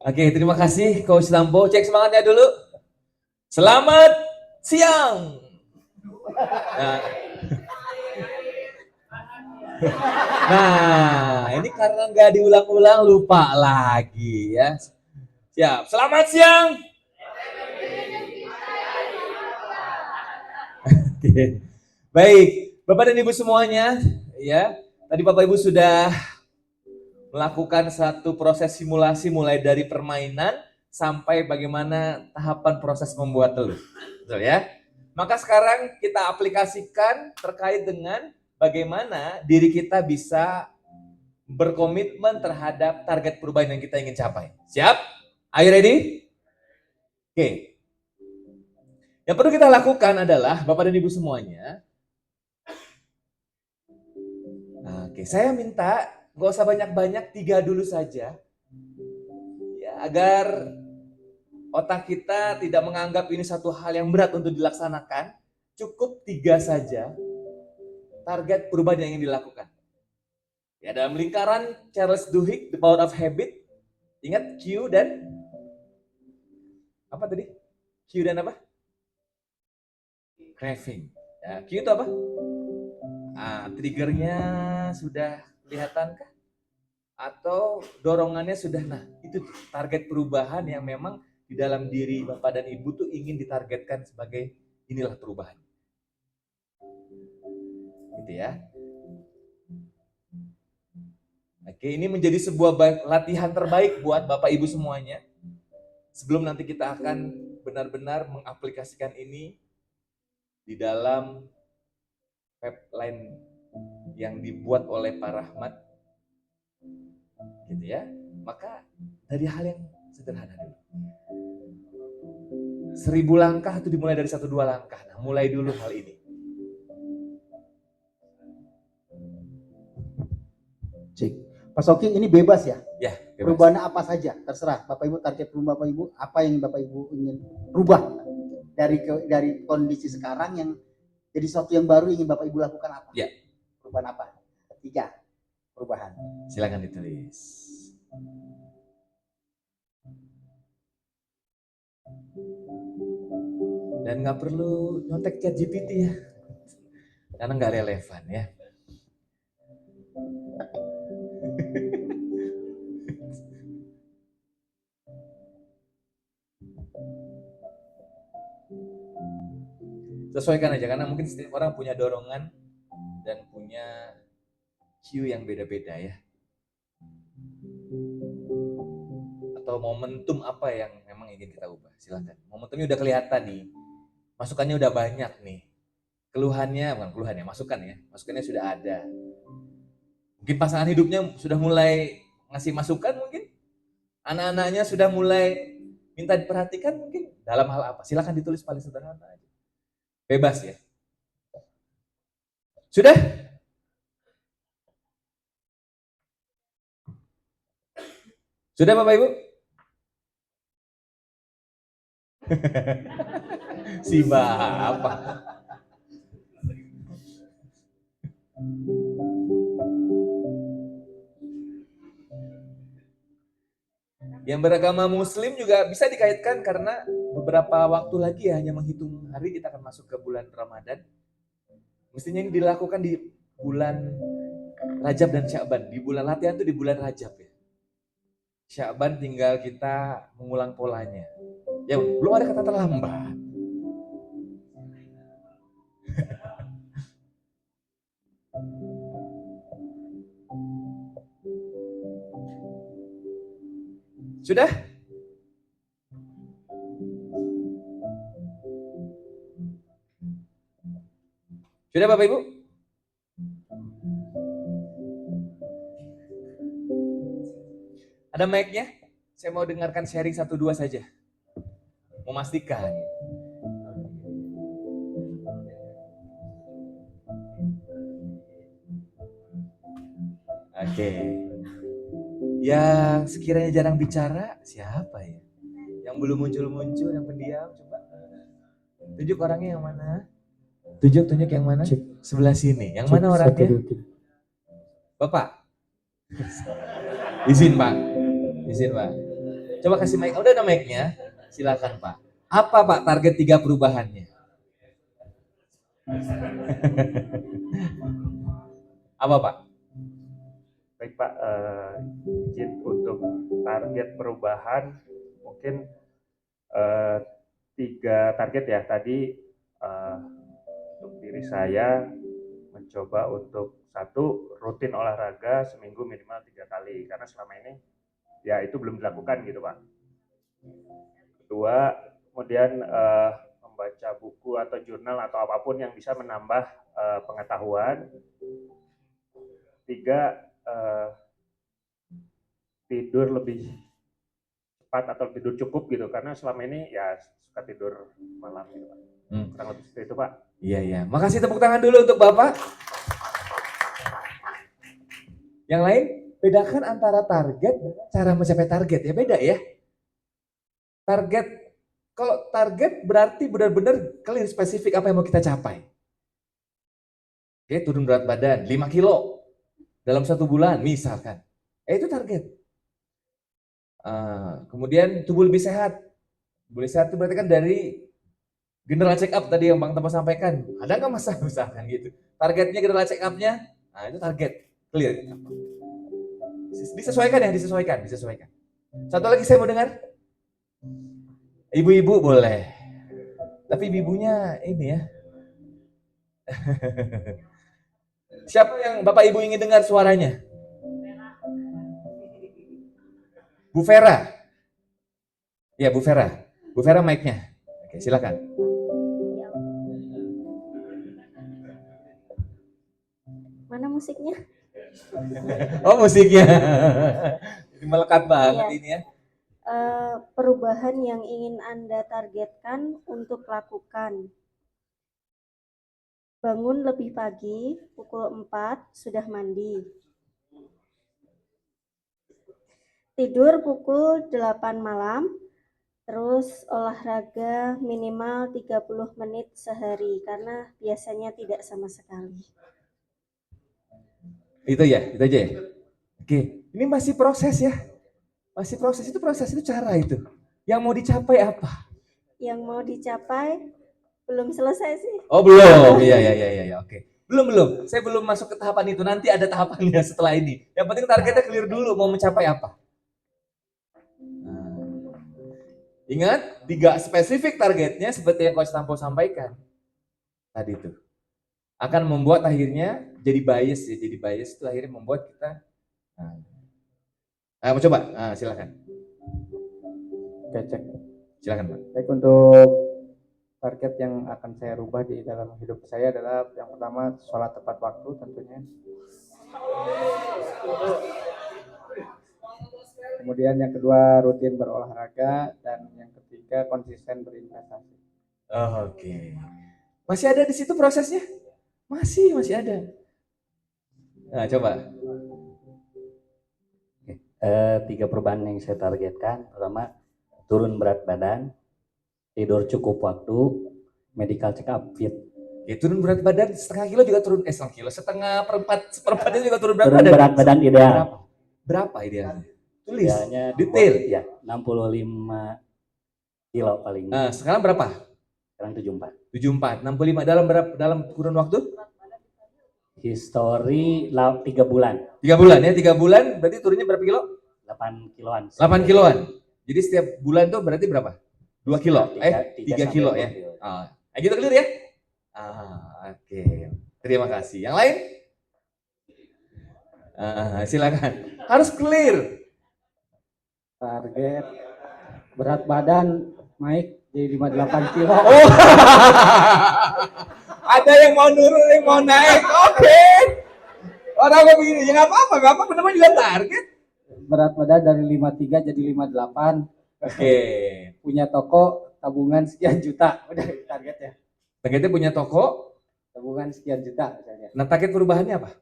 Oke, terima kasih Coach Lambo. Cek semangatnya dulu. Selamat siang. Nah, ini karena nggak diulang-ulang lupa lagi ya. Siap. Selamat siang. Oke. Baik, Bapak dan Ibu semuanya, ya. Tadi Bapak Ibu sudah melakukan satu proses simulasi mulai dari permainan sampai bagaimana tahapan proses membuat telur. Betul ya? Maka sekarang kita aplikasikan terkait dengan bagaimana diri kita bisa berkomitmen terhadap target perubahan yang kita ingin capai. Siap? Are you ready? Oke. Yang perlu kita lakukan adalah, Bapak dan Ibu semuanya, oke, saya minta gak usah banyak-banyak, 3 dulu saja. Ya, agar otak kita tidak menganggap ini satu hal yang berat untuk dilaksanakan. Cukup 3 saja target perubahan yang ingin dilakukan. Ya, dalam lingkaran Charles Duhigg, The Power of Habit, ingat Q dan apa tadi? Q dan apa? Craving. Ya, Q itu apa? Triggernya sudah kelihatan kah? Atau dorongannya sudah, nah itu target perubahan yang memang di dalam diri Bapak dan Ibu tuh ingin ditargetkan sebagai inilah perubahan. Gitu ya. Oke, ini menjadi sebuah latihan terbaik buat Bapak Ibu semuanya. Sebelum nanti kita akan benar-benar mengaplikasikan ini di dalam pipeline yang dibuat oleh Pak Rahmat. Gitu ya. Maka dari hal yang sederhana dulu. 1000 langkah itu dimulai dari 1-2 langkah. Nah, mulai dulu hal ini. Cik. Pak Soki, ini bebas ya? Ya, bebas. Perubahan apa saja, terserah. Bapak Ibu target perubahan Bapak Ibu, apa yang Bapak Ibu ingin rubah dari kondisi sekarang yang jadi sesuatu yang baru ingin Bapak Ibu lakukan apa? Ya. Perubahan apa? 3 perubahan. Silakan ditulis. Dan nggak perlu nyontek ChatGPT ya, karena nggak relevan ya. Sesuaikan aja, karena mungkin setiap orang punya dorongan dan punya cue yang beda-beda ya. Atau momentum apa yang memang ingin kita ubah, silakan. Momentumnya udah kelihatan nih, masukannya udah banyak nih. Keluhannya, bukan keluhannya, masukannya sudah ada. Mungkin pasangan hidupnya sudah mulai ngasih masukan mungkin. Anak-anaknya sudah mulai minta diperhatikan mungkin. Dalam hal apa? Silakan ditulis paling sederhana aja. Bebas ya. Sudah? Sudah Bapak Ibu? Si Bapak. Yang beragama Muslim juga bisa dikaitkan karena beberapa waktu lagi ya, hanya menghitung hari kita akan masuk ke bulan Ramadan. Mestinya ini dilakukan di bulan Rajab dan Sya'ban. Di bulan latihan itu di bulan Rajab ya. Sya'ban tinggal kita mengulang polanya. Ya belum ada kata terlambat. Sudah? Sudah Bapak Ibu? Ada mic-nya? Saya mau dengarkan sharing 1-2 saja. Memastikan. Oke. Yang sekiranya jarang bicara, siapa ya? Yang belum muncul-muncul, yang pendiam, coba. Tunjuk orangnya yang mana? Tunjuk yang mana? Sebelah sini. Yang mana orangnya? Bapak? Izin Pak. Coba kasih mic. Udah ada mic-nya? Silakan Pak. Apa Pak target 3 perubahannya? Apa Pak? Baik Pak, izin untuk target perubahan mungkin 3 target ya. Tadi untuk diri saya mencoba untuk 1, rutin olahraga seminggu minimal 3 kali karena selama ini ya itu belum dilakukan gitu Pak. Kedua, kemudian membaca buku atau jurnal atau apapun yang bisa menambah pengetahuan. 3, tidur lebih cepat atau tidur cukup gitu karena selama ini ya suka tidur malam gitu Pak. Kurang lebih seperti itu Pak. Iya. Makasih, tepuk tangan dulu untuk Bapak. Yang lain, bedakan antara target dan cara mencapai target ya, beda ya. Target, kalau target berarti benar-benar clear spesifik apa yang mau kita capai. Oke, turun berat badan 5 kilo dalam 1 bulan misalkan. Itu target. Kemudian tubuh lebih sehat. Tubuh lebih sehat itu berarti kan dari general check up tadi yang Bang Tama sampaikan. Ada nggak masalah misalkan gitu. Targetnya general check up-nya, nah itu target. Clear. Disesuaikan ya, disesuaikan. Satu lagi saya mau dengar. Ibu-ibu boleh. Tapi ibunya ini ya. Siapa yang Bapak Ibu ingin dengar suaranya? Bu Vera. Ya, Bu Vera. Bu Vera mic-nya. Oke, silakan. Mana musiknya? Oh, musiknya. Ini melekat banget ini ya. Perubahan yang ingin Anda targetkan untuk lakukan. Bangun lebih pagi, pukul 4 sudah mandi. Tidur pukul 8 malam, terus olahraga minimal 30 menit sehari, karena biasanya tidak sama sekali. Itu aja ya. Oke, ini masih proses ya. Masih proses itu cara itu. Yang mau dicapai apa? Yang mau dicapai belum selesai sih. Oh, belum. Iya, oke. Belum. Saya belum masuk ke tahapan itu. Nanti ada tahapannya setelah ini. Yang penting targetnya clear dulu mau mencapai apa. Ingat, 3 spesifik targetnya seperti yang Coach Tampo sampaikan tadi itu. Akan membuat akhirnya jadi bias ya. Jadi bias itu akhirnya membuat kita mau coba? Silakan. Oke, cek. Silakan, Pak. Baik, untuk target yang akan saya rubah di dalam hidup saya adalah yang pertama sholat tepat waktu tentunya. Kemudian yang kedua rutin berolahraga dan yang ketiga konsisten berinvestasi. Oke. Masih ada di situ prosesnya? Masih ada. Nah, coba. 3 perubahan yang saya targetkan, pertama turun berat badan, tidur cukup waktu, medical check up fit. Ya, turun berat badan setengah kilo juga turun, setengah seperempatnya juga turun berat Turun badan. berat badan ideal. Berapa idealnya? Tulis. Idealnya Detail. Ya, 65 kilo paling. Nah, sekarang berapa? Sekarang 74. 65 dalam kurun waktu? History 3 bulan. 3 bulan ya, 3 bulan berarti turunnya berapa kilo? 8 kiloan. 8 kiloan. Jadi setiap bulan tuh berarti berapa? 2 kilo? 3 kilo ya? Gitu clear ya? Oke. Terima kasih. Yang lain? Silakan. Harus clear. Target berat badan naik jadi 58 kilo. Oh. Ada yang mau nurun, yang mau naik. Oke. Orang begini, ya nggak apa-apa, namanya juga target. Berat badan dari 53 jadi 58. Oke. Punya toko, tabungan sekian juta. Udah targetnya. Targetnya punya toko, Tabungan sekian juta misalnya. nah target perubahannya apa?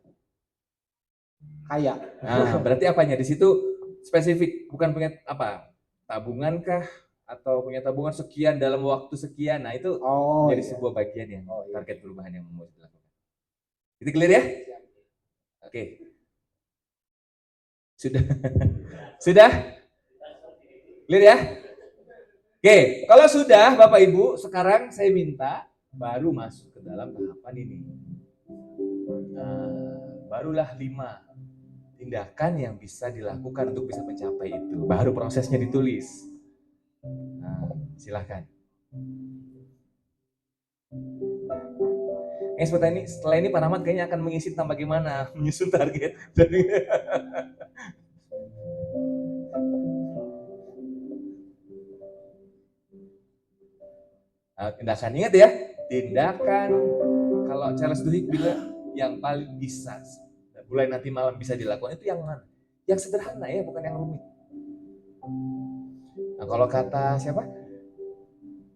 Kaya. Nah, berarti apanya? Di situ spesifik, bukan punya apa? Tabungan kah? Atau punya tabungan sekian dalam waktu sekian. Nah, itu jadi sebuah bagian yang target perubahan yang mau dilakukan. Itu clear ya? Oke. Sudah? Sudah? Clear ya? Oke, kalau sudah Bapak Ibu, sekarang saya minta baru masuk ke dalam tahapan ini. Nah, barulah 5 tindakan yang bisa dilakukan untuk bisa mencapai itu. Baru prosesnya ditulis. Nah, silahkan. Setelah ini Pak Rahmat kayaknya akan mengisi tentang bagaimana menyusun target. Nah, tindakan, ingat ya, tindakan kalau Charles Duhigg bilang yang paling bisa mulai nanti malam bisa dilakukan itu yang mana? Yang sederhana ya, bukan yang rumit. Nah, kalau kata siapa?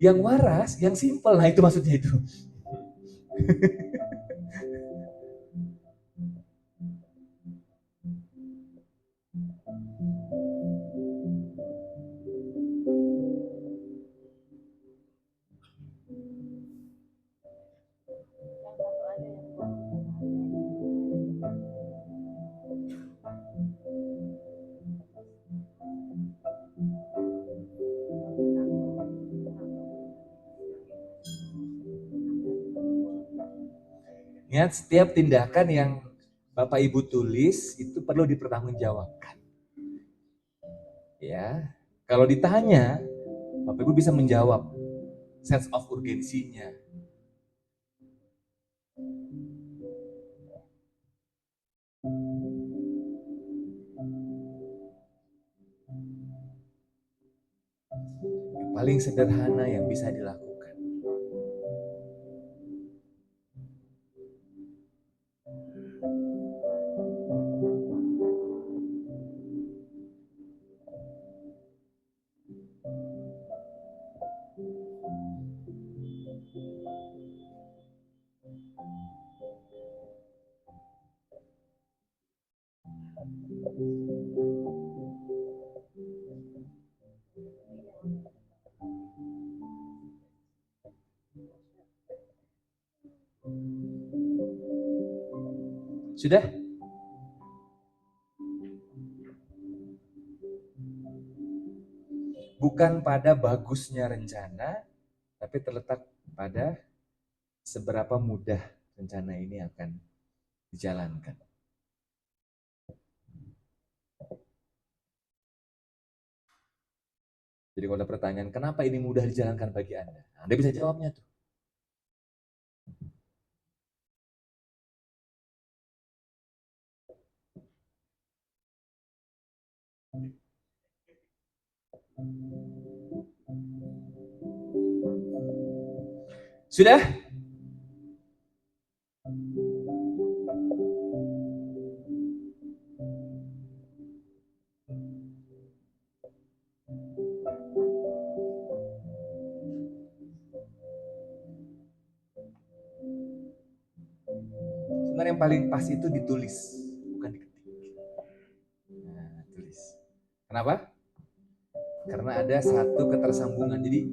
Yang waras, yang simple. Nah, itu maksudnya itu. Ingat, setiap tindakan yang Bapak Ibu tulis itu perlu dipertanggungjawabkan. Ya, kalau ditanya, Bapak Ibu bisa menjawab sense of urgensinya. Yang paling sederhana yang bisa dilakukan. Sudah? Bukan pada bagusnya rencana, tapi terletak pada seberapa mudah rencana ini akan dijalankan. Jadi kalau ada pertanyaan, kenapa ini mudah dijalankan bagi Anda? Anda bisa jawabnya tuh. Sudah? Sebenarnya yang paling pas itu ditulis, bukan diketik. Nah, tulis. Kenapa? Karena ada satu ketersambungan. Jadi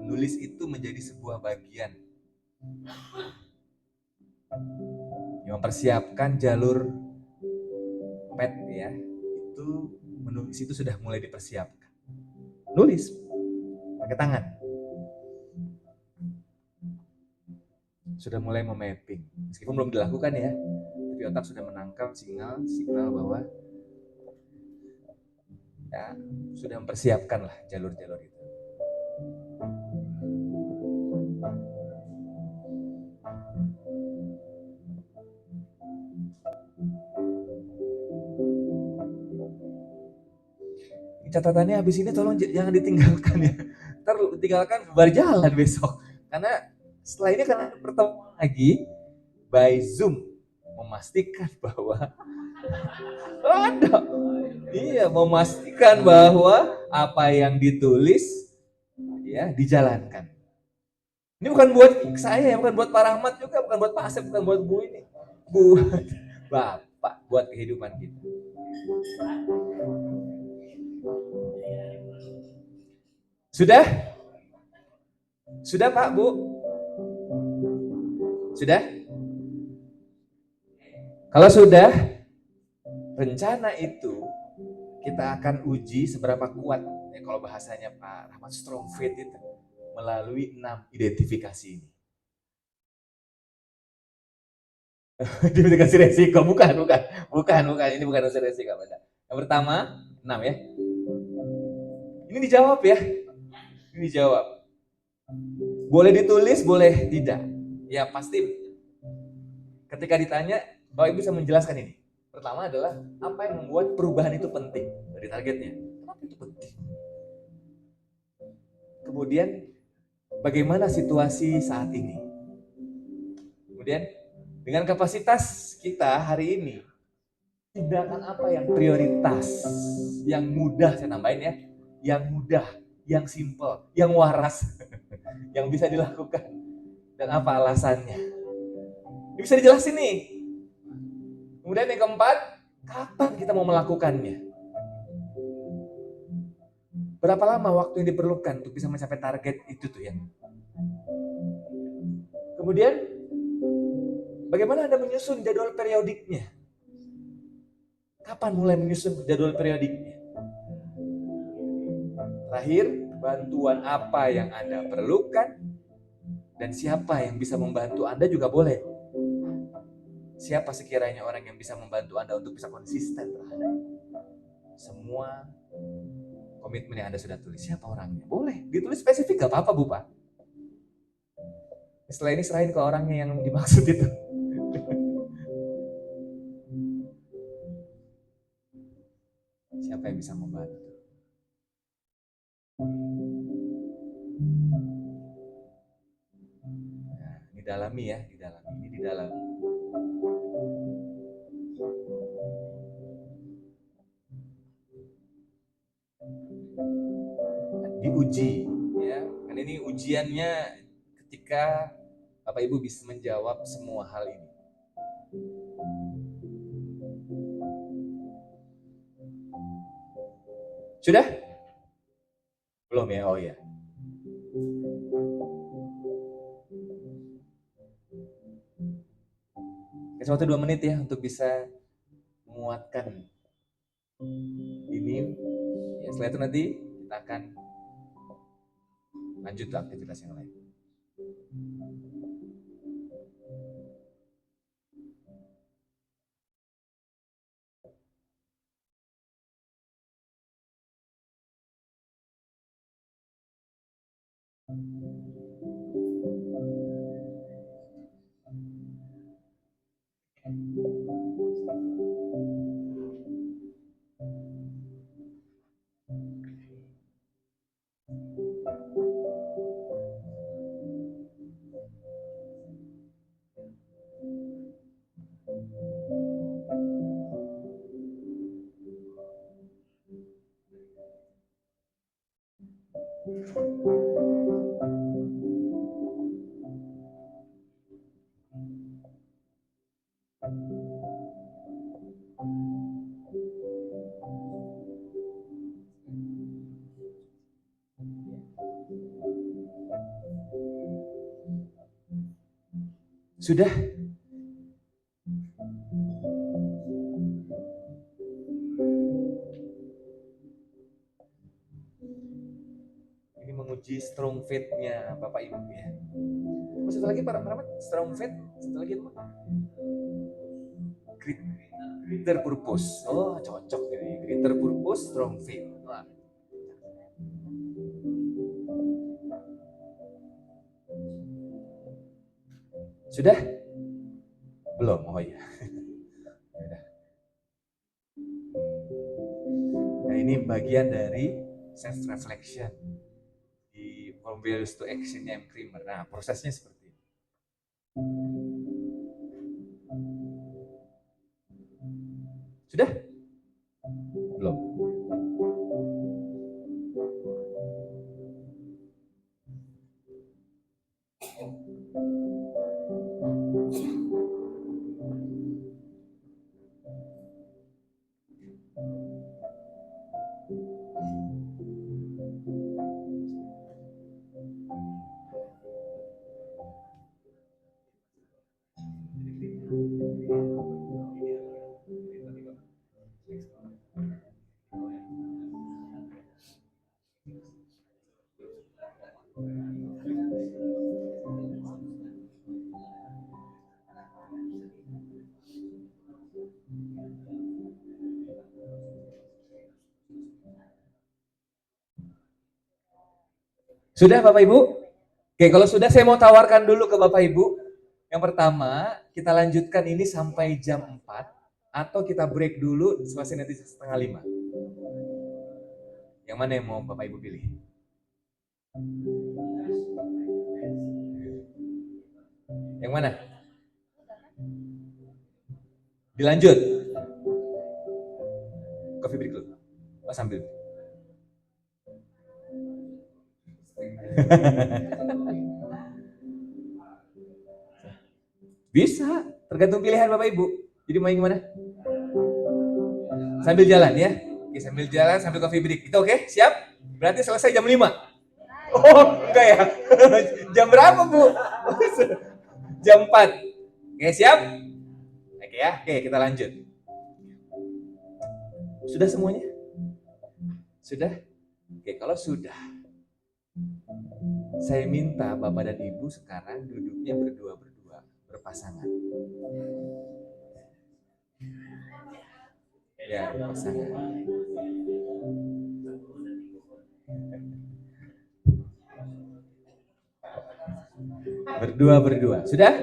menulis itu menjadi sebuah bagian yang mempersiapkan jalur pet ya. Itu menulis itu sudah mulai dipersiapkan. Nulis pakai tangan. Sudah mulai memapping. Meskipun belum dilakukan ya, tapi otak sudah menangkap signal bahwa ya sudah mempersiapkan lah jalur-jalur itu. Catatannya habis ini tolong jangan ditinggalkan ya. Ntar tinggalkan bubar jalan besok. Karena setelah ini akan ada pertemuan lagi by Zoom memastikan bahwa memastikan bahwa apa yang ditulis ya dijalankan. Ini bukan buat saya, bukan buat Pak Rahmat juga, bukan buat Pak Asep, bukan buat Bu ini. Buat Bapak, buat kehidupan kita. Sudah? Sudah Pak, Bu? Sudah? Kalau sudah, rencana itu kita akan uji seberapa kuat Ya, kalau bahasanya Pak Rahmat, strong faith itu melalui 6 identifikasi ini. Identifikasi resiko, bukan. Ini bukan unsur resiko. Yang pertama, 6 ya. Ini dijawab ya. Ini dijawab. Boleh ditulis, boleh tidak. Ya pasti ketika ditanya, Bapak Ibu bisa menjelaskan ini. Pertama adalah apa yang membuat perubahan itu penting dari targetnya. Kenapa itu penting? Kemudian bagaimana situasi saat ini? Kemudian dengan kapasitas kita hari ini, tindakan apa yang prioritas, yang mudah, saya tambahin ya, yang mudah, yang simple, yang waras, yang bisa dilakukan, dan apa alasannya. Ini bisa dijelasin nih. Kemudian yang keempat, kapan kita mau melakukannya? Berapa lama waktu yang diperlukan untuk bisa mencapai target itu tuh ya? Kemudian, bagaimana Anda menyusun jadwal periodiknya? Kapan mulai menyusun jadwal periodiknya? Terakhir, bantuan apa yang Anda perlukan dan siapa yang bisa membantu Anda juga boleh. Siapa sekiranya orang yang bisa membantu Anda untuk bisa konsisten terhadap semua komitmen yang Anda sudah tulis? Siapa orangnya? Boleh, ditulis spesifik, gak apa-apa Bu Pak. Setelah ini serahin ke orangnya yang dimaksud itu. Siapa yang bisa membantu? Nah, didalami ya, didalami. Ini didalami. Diuji ya, kan ini ujiannya ketika Bapak Ibu bisa menjawab semua hal ini. Sudah? Belum ya? Oh ya. Kasih waktu 2 menit ya untuk bisa menguatkan ini. Ya, setelah itu nanti kita akan lanjut ke aktivitas yang lain. Sudah? Ini menguji strong faith-nya Bapak Ibu ya. Satu lagi Pak Rahmat, strong faith, satu lagi apa? Greater purpose. Oh, cocok ini. Greater purpose, strong faith. Wah. Sudah? Belum? Oh iya. Sudah. Nah, ini bagian dari self reflection di From Values to Action M. Creamer. Nah, prosesnya seperti ini. Sudah? Belum. Sudah Bapak Ibu? Oke, kalau sudah saya mau tawarkan dulu ke Bapak Ibu. Yang pertama, kita lanjutkan ini sampai jam 4 atau kita break dulu selesai nanti setengah 5. Yang mana yang mau Bapak Ibu pilih? Yang mana? Dilanjut. Coffee break dulu. Oh, sambil. Bisa, tergantung pilihan Bapak Ibu. Jadi mau yang gimana? Sambil jalan ya. Oke, sambil jalan, sambil coffee break. Itu oke? Siap? Berarti selesai jam 5. Oh, enggak ya? Jam berapa, Bu? Jam 4. Oke, siap? Oke ya, oke kita lanjut. Sudah semuanya? Sudah? Oke, kalau sudah, saya minta Bapak dan Ibu sekarang duduknya berdua-berdua, berpasangan. Ya, berpasangan. Berdua-berdua. Sudah?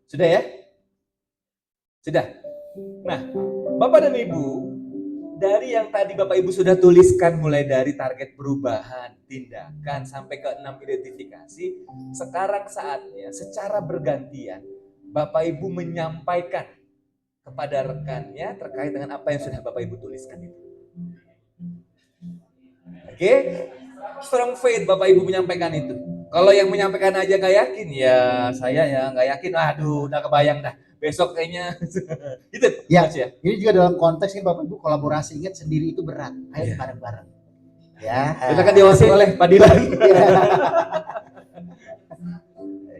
Sudah ya? Sudah? Nah, Bapak dan Ibu, dari yang tadi Bapak Ibu sudah tuliskan mulai dari target perubahan, tindakan, sampai ke 6 identifikasi, sekarang saatnya secara bergantian Bapak Ibu menyampaikan kepada rekannya terkait dengan apa yang sudah Bapak Ibu tuliskan itu. Oke? Strong faith Bapak Ibu menyampaikan itu. Kalau yang menyampaikan aja nggak yakin, ya saya ya nggak yakin. Aduh, udah kebayang dah. Besok kayaknya itu. Ya, Mas ya. ini juga dalam konteks ini Bapak Ibu kolaborasi, ingat sendiri itu berat. Ayo Iya. bareng-bareng. Ya. Kita kan diawasi oleh Pak Dilan.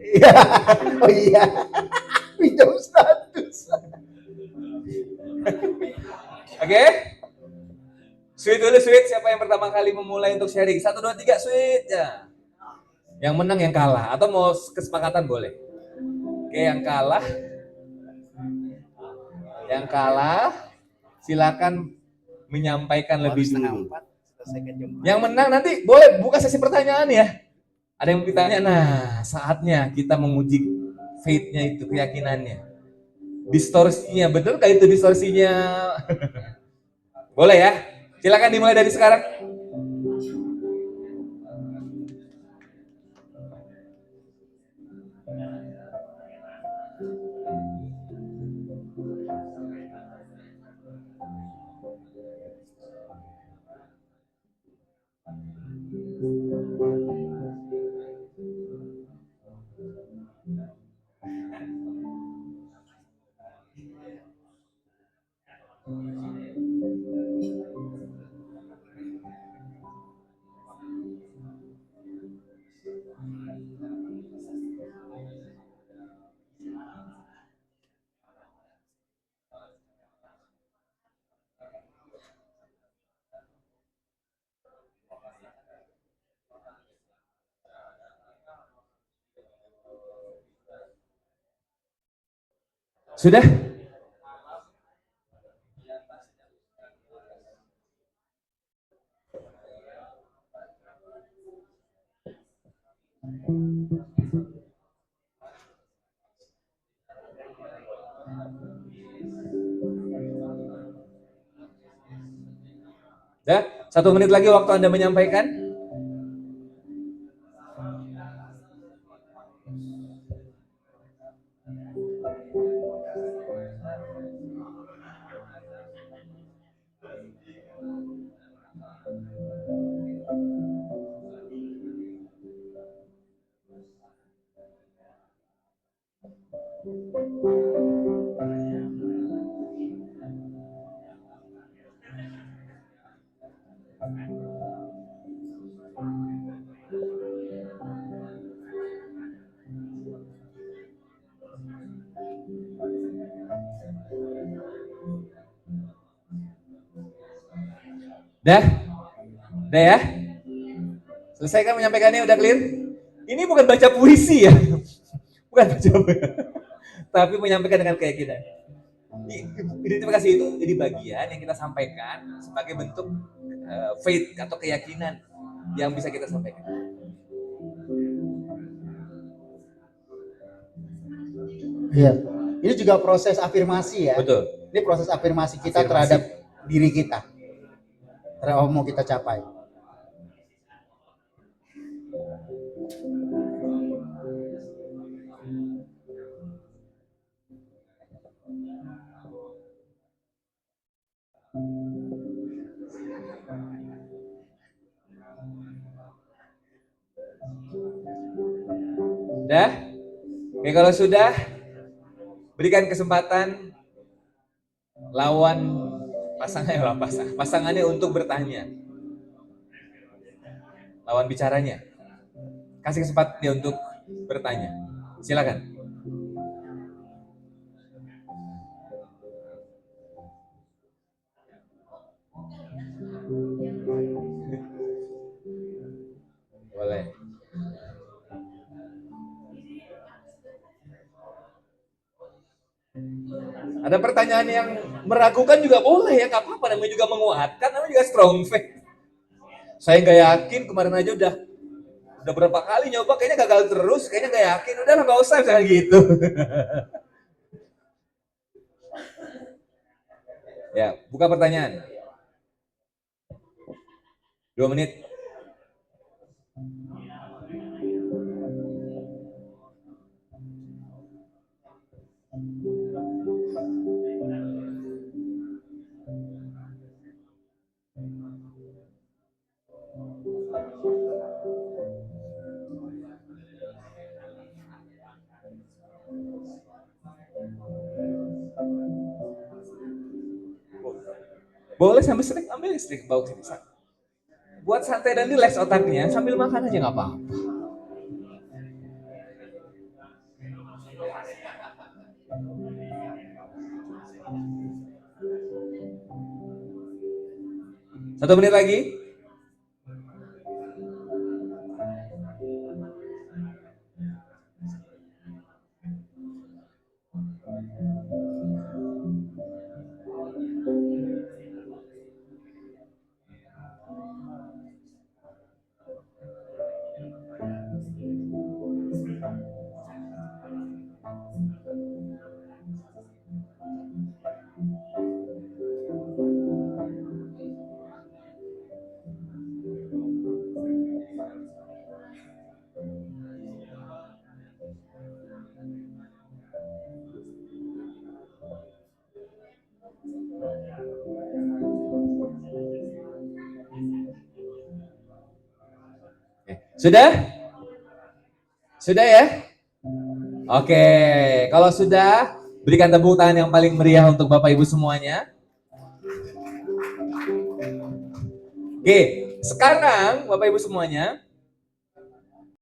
Iya. Oh iya. Pinjam status. Oke? Sweet dulu, sweet. Siapa yang pertama kali memulai untuk sharing? 1, 2, 3, sweet. Ya. Yang menang yang kalah. Atau mau kesepakatan boleh. Oke, yang kalah. Yang kalah, silakan menyampaikan lebih dulu. Yang menang nanti boleh buka sesi pertanyaan ya. Ada yang bertanya, nah saatnya kita menguji faith-nya itu, keyakinannya. Distorsinya, betul nggak itu distorsinya? Boleh ya? Silakan dimulai dari sekarang. Sudah? Ya, 1 menit lagi waktu Anda menyampaikan. Dah? Udah ya? Selesai kan menyampaikannya, udah clear? Ini bukan baca puisi ya. Bukan baca puisi. Tapi menyampaikan dengan keyakinan. Identifikasi itu jadi bagian yang kita sampaikan sebagai bentuk faith atau keyakinan yang bisa kita sampaikan. Iya. Ini juga proses afirmasi ya. Betul. Ini proses afirmasi kita terhadap diri kita. Terhadap apa mau kita capai. Udah? Oke, kalau sudah, berikan kesempatan pasangannya untuk bertanya. Lawan bicaranya. Kasih kesempatan dia untuk bertanya. Silakan. Boleh. Ada pertanyaan yang meragukan juga boleh ya, nggak apa-apa, namanya juga menguatkan, namanya juga strong faith. Saya nggak yakin, kemarin aja udah berapa kali nyoba, kayaknya gagal terus, kayaknya nggak yakin, udah nggak usah misalnya gitu. Ya, buka pertanyaan. 2 menit. Boleh sambil sering ambil listrik bawa sini. Buat santai dan relax otaknya sambil makan aja nggak apa-apa. Satu menit lagi. Sudah? Sudah ya? Oke, kalau sudah, berikan tepuk tangan yang paling meriah untuk Bapak Ibu semuanya. Oke, sekarang Bapak Ibu semuanya,